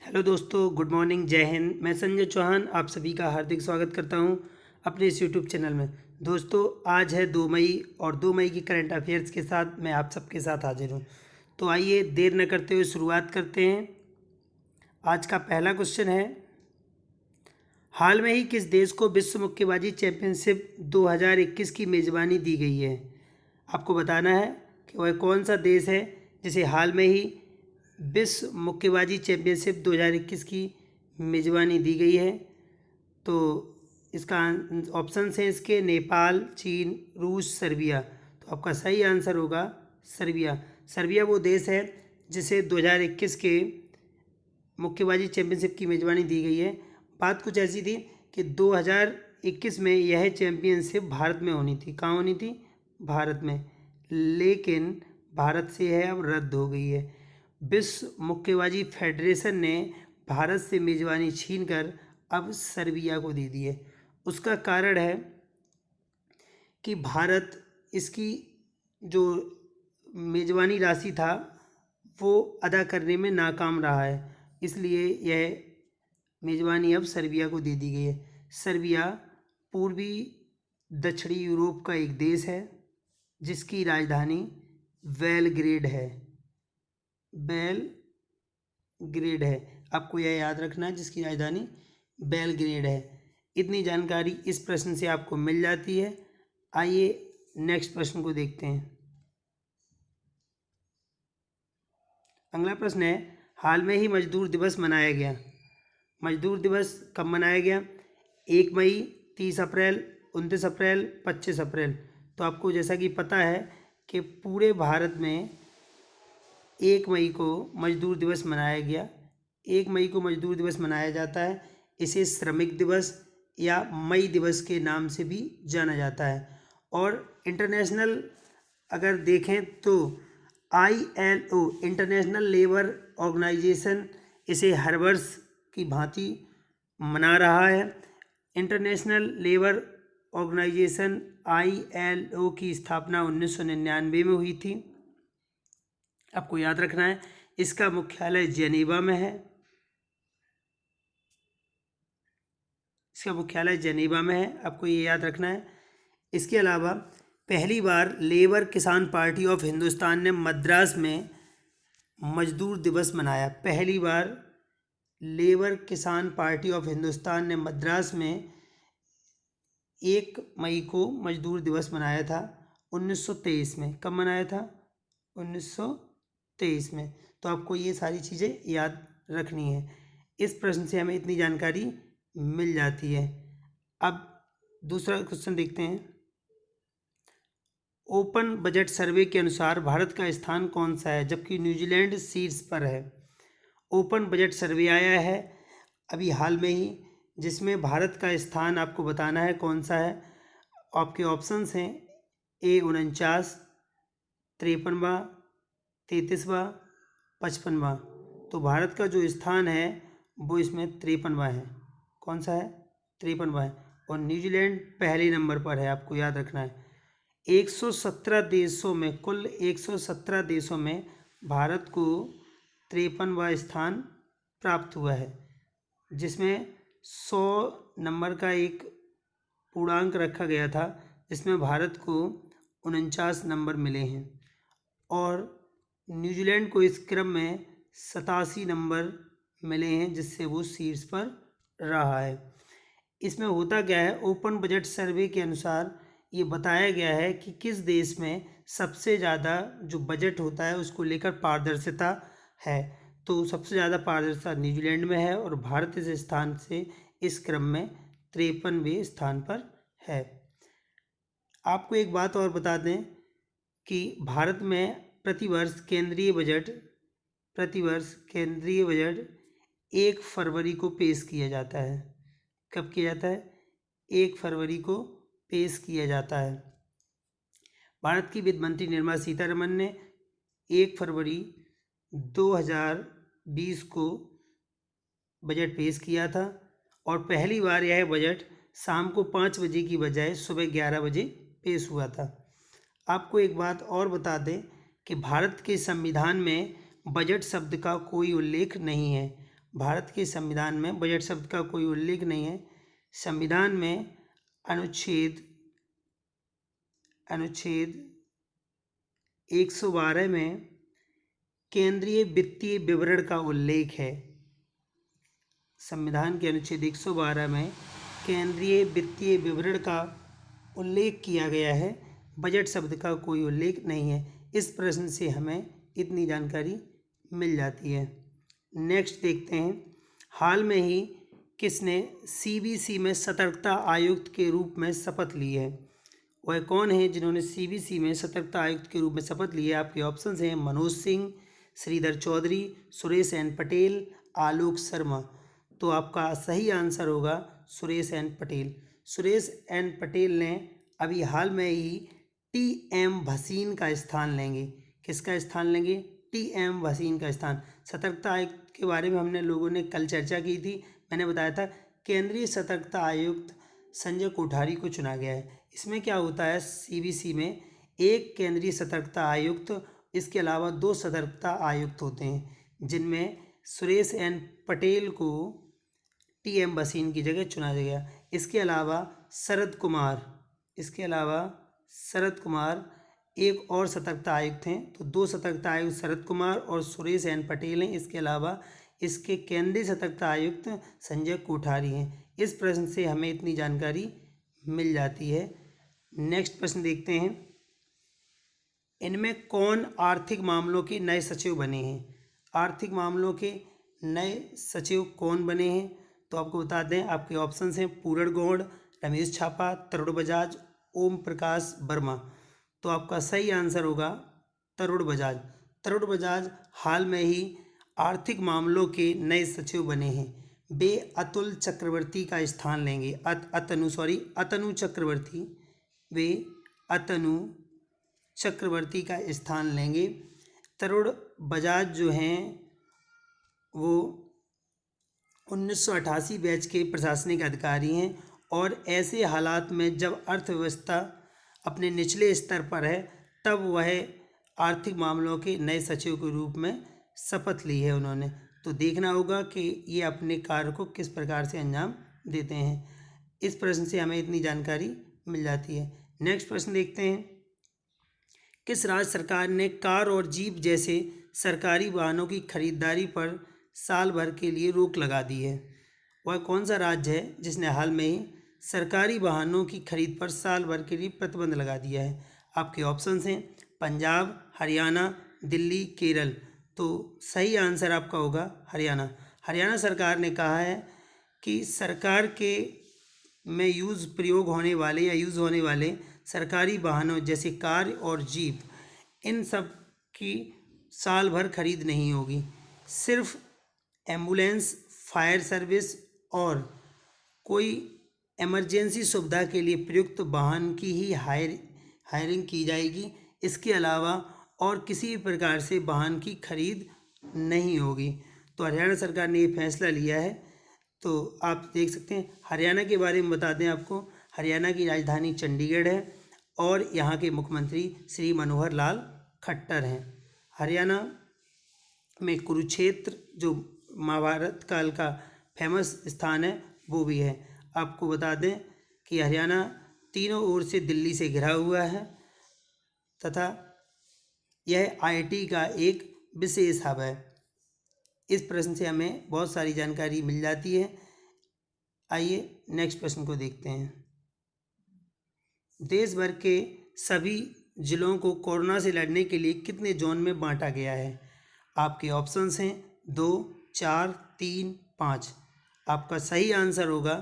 Hello दोस्तों, good morning, जय हिंद। मैं संजय चौहान आप सभी का हार्दिक स्वागत करता हूं अपने इस यूट्यूब चैनल में। दोस्तों, आज है 2 मई और 2 मई की करंट अफेयर्स के साथ मैं आप सबके साथ हाजिर हूं। तो आइए देर न करते हुए शुरुआत करते हैं। आज का पहला क्वेश्चन है, हाल में ही किस देश को विश्व मुक्केबाजी चैंपियनशिप 2021 की मेज़बानी दी गई है। आपको बताना है कि वह कौन सा देश है जिसे हाल में ही विश्व मुक्केबाजी चैंपियनशिप 2021 की मेज़बानी दी गई है। तो इसका ऑप्शन है इसके नेपाल, चीन, रूस, सर्बिया। तो आपका सही आंसर होगा सर्बिया। सर्बिया वो देश है जिसे 2021 के मुक्केबाजी चैंपियनशिप की मेज़बानी दी गई है। बात कुछ ऐसी थी कि 2021 में यह चैंपियनशिप भारत में होनी थी। कहाँ होनी थी? भारत में। लेकिन भारत से यह अब रद्द हो गई है। विश्व मुक्केबाजी फेडरेशन ने भारत से मेज़बानी छीनकर अब सर्बिया को दे दी है। उसका कारण है कि भारत इसकी जो मेज़बानी राशि था वो अदा करने में नाकाम रहा है, इसलिए यह मेज़बानी अब सर्बिया को दे दी गई है। सर्बिया पूर्वी दक्षिणी यूरोप का एक देश है जिसकी राजधानी बेलग्रेड है। बेलग्रेड है, आपको यह याद रखना है, जिसकी राजधानी बेलग्रेड है। इतनी जानकारी इस प्रश्न से आपको मिल जाती है। आइए नेक्स्ट प्रश्न को देखते हैं। अगला प्रश्न है, हाल में ही मजदूर दिवस मनाया गया। मजदूर दिवस कब मनाया गया? 1 मई, 30 अप्रैल, 29 अप्रैल, 25 अप्रैल। तो आपको जैसा कि पता है कि पूरे भारत में 1 मई को मजदूर दिवस मनाया गया। 1 मई को मजदूर दिवस मनाया जाता है। इसे श्रमिक दिवस या मई दिवस के नाम से भी जाना जाता है। और इंटरनेशनल अगर देखें तो ILO इंटरनेशनल लेबर ऑर्गेनाइजेशन इसे हर वर्ष की भांति मना रहा है। इंटरनेशनल लेबर ऑर्गेनाइजेशन ILO की स्थापना 1999 में हुई थी। आपको याद रखना है, इसका मुख्यालय जेनेवा में है। इसका मुख्यालय जेनेवा में है, आपको ये याद रखना है। इसके अलावा पहली बार लेबर किसान पार्टी ऑफ हिंदुस्तान ने मद्रास में मजदूर दिवस मनाया। पहली बार लेबर किसान पार्टी ऑफ हिंदुस्तान ने मद्रास में 1 मई को मजदूर दिवस मनाया था 1923 में। कब मनाया था? 1923 में। तो आपको ये सारी चीज़ें याद रखनी है। इस प्रश्न से हमें इतनी जानकारी मिल जाती है। अब दूसरा क्वेश्चन देखते हैं। ओपन बजट सर्वे के अनुसार भारत का स्थान कौन सा है जबकि न्यूजीलैंड शीर्ष पर है? ओपन बजट सर्वे आया है अभी हाल में ही, जिसमें भारत का स्थान आपको बताना है कौन सा है। आपके ऑप्शंस हैं A 49, 53वां, 33वां, 55वां। तो भारत का जो स्थान है वो इसमें 53वां है। कौन सा है? 53वां है। और न्यूजीलैंड पहले नंबर पर है, आपको याद रखना है। 117 देशों में, कुल 117 देशों में भारत को 53वां स्थान प्राप्त हुआ है, जिसमें 100 नंबर का एक पूर्णांक रखा गया था, जिसमें भारत को 49 नंबर मिले हैं। और न्यूजीलैंड को इस क्रम में 87 नंबर मिले हैं, जिससे वो शीर्ष पर रहा है। इसमें होता क्या है, ओपन बजट सर्वे के अनुसार ये बताया गया है कि किस देश में सबसे ज़्यादा जो बजट होता है उसको लेकर पारदर्शिता है। तो सबसे ज़्यादा पारदर्शिता न्यूजीलैंड में है और भारत इस स्थान से इस क्रम में 53वें स्थान पर है। आपको एक बात और बता दें कि भारत में प्रतिवर्ष केंद्रीय बजट 1 फरवरी को पेश किया जाता है। कब किया जाता है? 1 फरवरी को पेश किया जाता है। भारत की वित्त मंत्री निर्मला सीतारमण ने 1 फरवरी 2020 को बजट पेश किया था और पहली बार यह बजट शाम को 5 बजे की बजाय सुबह 11 बजे पेश हुआ था। आपको एक बात और बता दें कि भारत के संविधान में बजट शब्द का कोई उल्लेख नहीं है। भारत के संविधान में बजट शब्द का कोई उल्लेख नहीं है। संविधान में अनुच्छेद 112 में केंद्रीय वित्तीय विवरण का उल्लेख है। संविधान के अनुच्छेद 112 में केंद्रीय वित्तीय विवरण का उल्लेख किया गया है, बजट शब्द का कोई उल्लेख नहीं है। इस प्रश्न से हमें इतनी जानकारी मिल जाती है। नेक्स्ट देखते हैं, हाल में ही किसने सीबीसी में सतर्कता आयुक्त के रूप में शपथ ली है? वह कौन है जिन्होंने सीबीसी में सतर्कता आयुक्त के रूप में शपथ ली है? आपके ऑप्शंस हैं मनोज सिंह, श्रीधर चौधरी, सुरेश एन पटेल, आलोक शर्मा। तो आपका सही आंसर होगा सुरेश एन पटेल। सुरेश एन पटेल ने अभी हाल में ही टीएम भसीन का स्थान लेंगे। किसका स्थान लेंगे? टीएम भसीन का स्थान। सतर्कता आयुक्त के बारे में हमने लोगों ने कल चर्चा की थी। मैंने बताया था केंद्रीय सतर्कता आयुक्त संजय कोठारी को चुना गया है। इसमें क्या होता है, सीबीसी में एक केंद्रीय सतर्कता आयुक्त, इसके अलावा 2 सतर्कता आयुक्त होते हैं, जिनमें सुरेश एन पटेल को टीएम भसीन की जगह चुना गया। इसके अलावा शरद कुमार एक और सतर्कता आयुक्त हैं। तो 2 सतर्कता आयुक्त शरद कुमार और सुरेश एन पटेल हैं। इसके अलावा इसके केंद्रीय सतर्कता आयुक्त संजय कोठारी हैं। इस प्रश्न से हमें इतनी जानकारी मिल जाती है। नेक्स्ट प्रश्न देखते हैं, इनमें कौन आर्थिक मामलों के नए सचिव बने हैं? आर्थिक मामलों के नए सचिव कौन बने हैं? तो आपको बता दें, आपके ऑप्शंस हैं पूरण गौड़, रमेश छापा, तरुण बजाज, ओम प्रकाश वर्मा। तो आपका सही आंसर होगा तरुण बजाज। तरुण बजाज हाल में ही आर्थिक मामलों के नए सचिव बने हैं। वे अतुल चक्रवर्ती का स्थान लेंगे। अतनु चक्रवर्ती, वे अतनु चक्रवर्ती का स्थान लेंगे। तरुण बजाज जो हैं वो 1988 बैच के प्रशासनिक अधिकारी हैं और ऐसे हालात में जब अर्थव्यवस्था अपने निचले स्तर पर है तब वह आर्थिक मामलों के नए सचिव के रूप में शपथ ली है उन्होंने। तो देखना होगा कि ये अपने कार्य को किस प्रकार से अंजाम देते हैं। इस प्रश्न से हमें इतनी जानकारी मिल जाती है। नेक्स्ट प्रश्न देखते हैं, किस राज्य सरकार ने कार और जीप जैसे सरकारी वाहनों की खरीदारी पर साल भर के लिए रोक लगा दी है? वह कौन सा राज्य है जिसने हाल में ही सरकारी वाहनों की खरीद पर साल भर के लिए प्रतिबंध लगा दिया है? आपके ऑप्शंस हैं पंजाब, हरियाणा, दिल्ली, केरल। तो सही आंसर आपका होगा हरियाणा। हरियाणा सरकार ने कहा है कि सरकार के में प्रयोग होने वाले सरकारी वाहनों जैसे कार और जीप, इन सब की साल भर खरीद नहीं होगी। सिर्फ एम्बुलेंस, फायर सर्विस और कोई इमरजेंसी सुविधा के लिए प्रयुक्त वाहन की ही हायरिंग की जाएगी। इसके अलावा और किसी भी प्रकार से वाहन की खरीद नहीं होगी। तो हरियाणा सरकार ने ये फैसला लिया है। तो आप देख सकते हैं, हरियाणा के बारे में बता दें आपको, हरियाणा की राजधानी चंडीगढ़ है और यहाँ के मुख्यमंत्री श्री मनोहर लाल खट्टर हैं। हरियाणा में कुरुक्षेत्र जो महाभारत काल का फेमस स्थान है वो भी है। आपको बता दें कि हरियाणा तीनों ओर से दिल्ली से घिरा हुआ है तथा यह आईटी का एक विशेष हब है। इस प्रश्न से हमें बहुत सारी जानकारी मिल जाती है। आइए नेक्स्ट प्रश्न को देखते हैं, देश भर के सभी जिलों को कोरोना से लड़ने के लिए कितने जोन में बांटा गया है? आपके ऑप्शंस हैं 2, 4, 3, 5। आपका सही आंसर होगा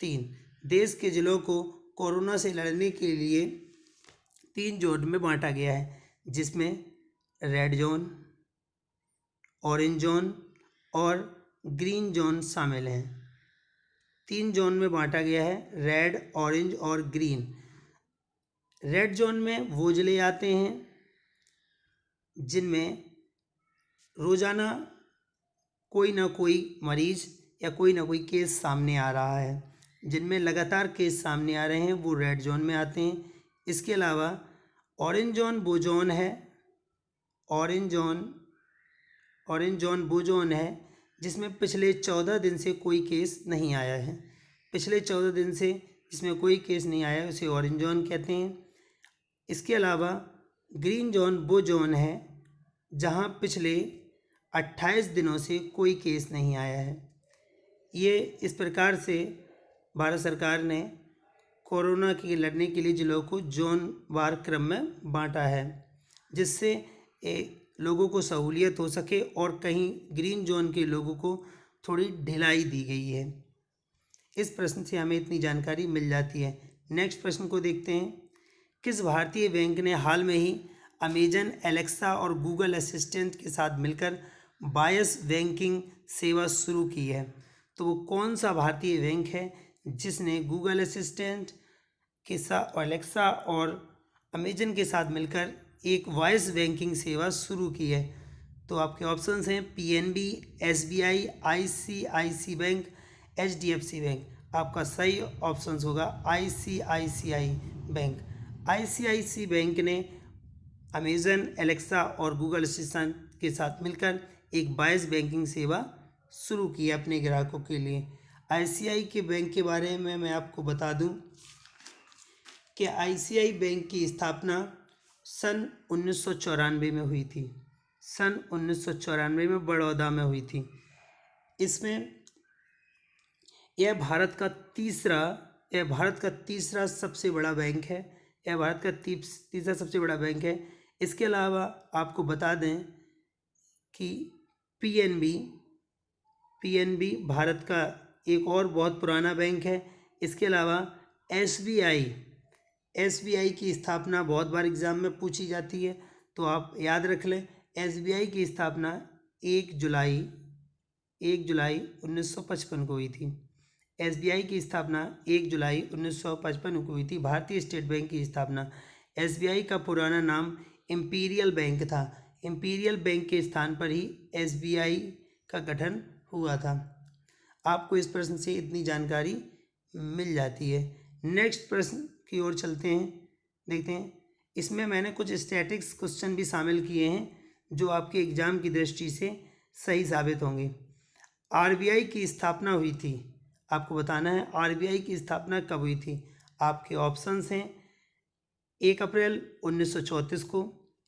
3। देश के जिलों को कोरोना से लड़ने के लिए 3 जोन में बांटा गया है, जिसमें रेड जोन, ऑरेंज जोन और ग्रीन जोन शामिल हैं। 3 जोन में बांटा गया है, रेड, ऑरेंज और ग्रीन। रेड जोन में वो जिले आते हैं जिनमें रोज़ाना कोई ना कोई मरीज या कोई ना कोई केस सामने आ रहा है। जिनमें लगातार केस सामने आ रहे हैं वो रेड जोन में आते हैं। इसके अलावा ऑरेंज जोन वो जोन है, ऑरेंज जोन वो जोन है जिसमें पिछले 14 दिन से कोई केस नहीं आया है। पिछले 14 दिन से जिसमें कोई केस नहीं आया है उसे ऑरेंज जोन कहते हैं। इसके अलावा ग्रीन जोन वो जोन है जहां पिछले 28 दिनों से कोई केस नहीं आया है। ये इस प्रकार से भारत सरकार ने कोरोना के लड़ने के लिए जिलों को जोन वार क्रम में बांटा है, जिससे लोगों को सहूलियत हो सके और कहीं ग्रीन जोन के लोगों को थोड़ी ढिलाई दी गई है। इस प्रश्न से हमें इतनी जानकारी मिल जाती है। नेक्स्ट प्रश्न को देखते हैं। किस भारतीय बैंक ने हाल में ही अमेजन, एलेक्सा और गूगल असिस्टेंट के साथ मिलकर वॉइस बैंकिंग सेवा शुरू की है? तो वो कौन सा भारतीय बैंक है जिसने गूगल असिस्टेंट के साथ, एलेक्सा और अमेजन के साथ मिलकर एक वॉइस बैंकिंग सेवा शुरू की है? तो आपके ऑप्शंस हैं PNB, SBI, ICICI bank, HDFC bank. आपका सही ऑप्शंस होगा ICICI बैंक। ICICI बैंक ने अमेजन, एलेक्सा और गूगल असिस्टेंट के साथ मिलकर एक वॉइस बैंकिंग सेवा शुरू की है अपने ग्राहकों के लिए। ICICI के बैंक के बारे में मैं आपको बता दूं कि ICICI बैंक की स्थापना सन 1994 में हुई थी। सन 1994 में बड़ौदा में हुई थी। इसमें यह भारत का तीसरा सबसे बड़ा बैंक है। यह भारत का तीसरा सबसे बड़ा बैंक है। इसके अलावा आपको बता दें कि PNB भारत का एक और बहुत पुराना बैंक है। इसके अलावा SBI की स्थापना बहुत बार एग्ज़ाम में पूछी जाती है, तो आप याद रख लें। SBI की स्थापना 1 जुलाई 1955 को हुई थी। SBI की स्थापना 1 जुलाई 1955 को हुई थी। भारतीय स्टेट बैंक की स्थापना, SBI का पुराना नाम इंपीरियल बैंक था। इंपीरियल बैंक के स्थान पर ही SBI का गठन हुआ था। आपको इस प्रश्न से इतनी जानकारी मिल जाती है। नेक्स्ट प्रश्न की ओर चलते हैं, देखते हैं। इसमें मैंने कुछ स्टैटिक्स क्वेश्चन भी शामिल किए हैं जो आपके एग्जाम की दृष्टि से सही साबित होंगे। RBI की स्थापना हुई थी, आपको बताना है RBI की स्थापना कब हुई थी। आपके ऑप्शंस हैं 1 अप्रैल 1934 को,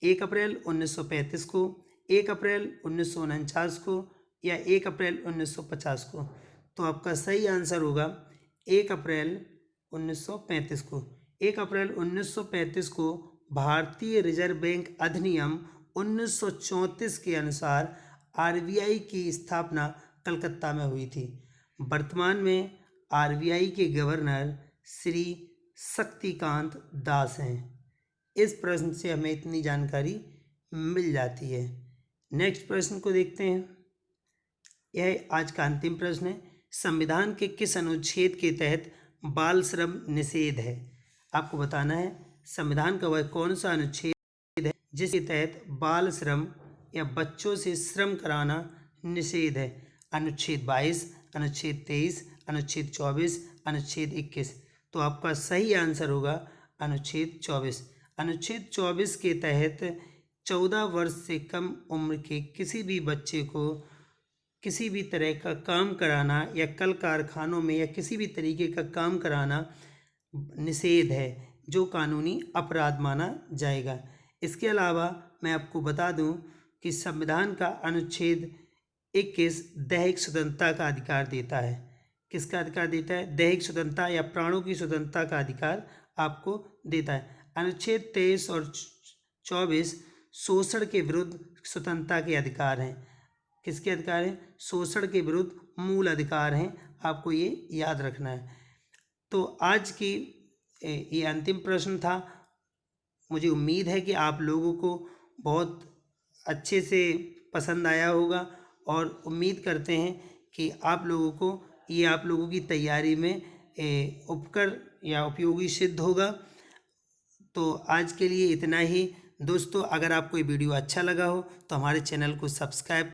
1 अप्रैल 1935 को, 1 अप्रैल 1949 को या 1 अप्रैल 1950 को। तो आपका सही आंसर होगा 1 अप्रैल 1935 को। 1 अप्रैल 1935 को भारतीय रिजर्व बैंक अधिनियम 1934 के अनुसार RBI की स्थापना कलकत्ता में हुई थी। वर्तमान में RBI के गवर्नर श्री शक्तिकांत दास हैं। इस प्रश्न से हमें इतनी जानकारी मिल जाती है। नेक्स्ट प्रश्न को देखते हैं। यह आज का अंतिम प्रश्न है। संविधान के किस अनुच्छेद के तहत बाल श्रम निषेध है? आपको बताना है संविधान का वह कौन सा अनुच्छेद है जिसके तहत बाल श्रम या बच्चों से श्रम कराना निषेध है। अनुच्छेद 22, अनुच्छेद 23, अनुच्छेद 24, अनुच्छेद 21। तो आपका सही आंसर होगा अनुच्छेद 24। अनुच्छेद 24 के तहत 14 वर्ष से कम उम्र के किसी भी बच्चे को किसी भी तरह का काम कराना या कल कारखानों में या किसी भी तरीके का काम कराना निषेध है, जो कानूनी अपराध माना जाएगा। इसके अलावा मैं आपको बता दूं कि संविधान का अनुच्छेद 21 दैहिक स्वतंत्रता का अधिकार देता है। किसका अधिकार देता है? दैहिक स्वतंत्रता या प्राणों की स्वतंत्रता का अधिकार आपको देता है। अनुच्छेद 23 और 24 शोषण के विरुद्ध स्वतंत्रता के अधिकार हैं। किसके अधिकार हैं? शोषण के विरुद्ध मूल अधिकार हैं। आपको ये याद रखना है। तो आज की ये अंतिम प्रश्न था। मुझे उम्मीद है कि आप लोगों को बहुत अच्छे से पसंद आया होगा और उम्मीद करते हैं कि आप लोगों को ये आप लोगों की तैयारी में उपकर या उपयोगी सिद्ध होगा। तो आज के लिए इतना ही। दोस्तों, अगर आपको ये वीडियो अच्छा लगा हो तो हमारे चैनल को सब्सक्राइब